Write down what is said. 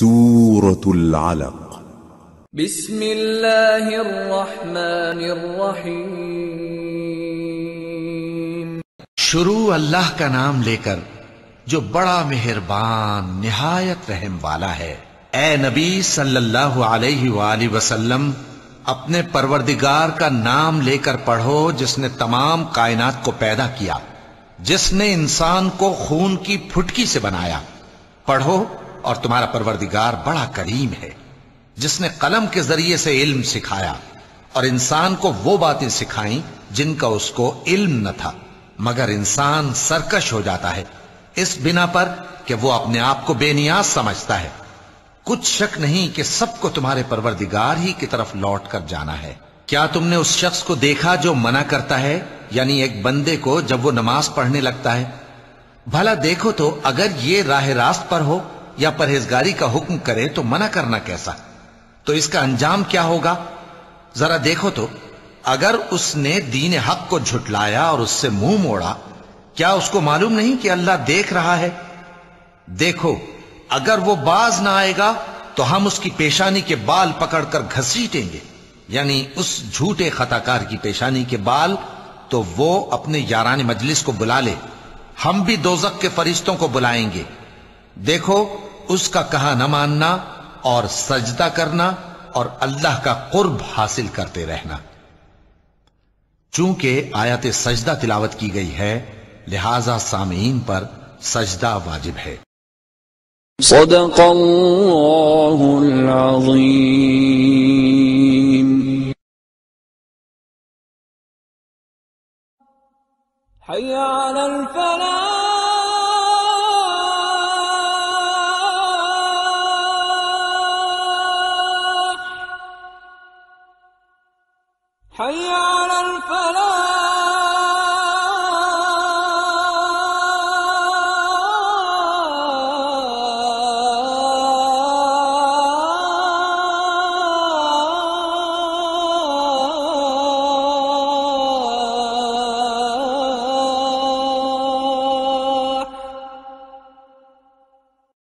سورة العلق بسم اللہ الرحمن الرحیم۔ شروع اللہ کا نام لے کر جو بڑا مہربان نہایت رحم والا ہے۔ اے نبی صلی اللہ علیہ وآلہ وسلم، اپنے پروردگار کا نام لے کر پڑھو جس نے تمام کائنات کو پیدا کیا، جس نے انسان کو خون کی پھٹکی سے بنایا۔ پڑھو اور تمہارا پروردگار بڑا کریم ہے، جس نے قلم کے ذریعے سے علم سکھایا اور انسان کو وہ باتیں سکھائیں جن کا اس کو علم نہ تھا، مگر انسان سرکش ہو جاتا ہے اس بنا پر کہ وہ اپنے آپ کو بے نیاز سمجھتا ہے۔ کچھ شک نہیں کہ سب کو تمہارے پروردگار ہی کی طرف لوٹ کر جانا ہے۔ کیا تم نے اس شخص کو دیکھا جو منع کرتا ہے، یعنی ایک بندے کو جب وہ نماز پڑھنے لگتا ہے؟ بھلا دیکھو تو اگر یہ راہ راست پر ہو یا پرہیزگاری کا حکم کرے تو منع کرنا کیسا؟ تو اس کا انجام کیا ہوگا؟ ذرا دیکھو تو اگر اس نے دین حق کو جھٹلایا اور اس سے منہ موڑا، کیا اس کو معلوم نہیں کہ اللہ دیکھ رہا ہے؟ دیکھو اگر وہ باز نہ آئے گا تو ہم اس کی پیشانی کے بال پکڑ کر گھسیٹیں گے، یعنی اس جھوٹے خطاکار کی پیشانی کے بال، تو وہ اپنے یاران مجلس کو بلا لے، ہم بھی دوزخ کے فرشتوں کو بلائیں گے۔ دیکھو اس کا کہا نہ ماننا اور سجدہ کرنا اور اللہ کا قرب حاصل کرتے رہنا۔ چونکہ آیت سجدہ تلاوت کی گئی ہے لہذا سامعین پر سجدہ واجب ہے۔ صدق اللہ العظیم۔ حی علی الفلاح، حي على الفلاح۔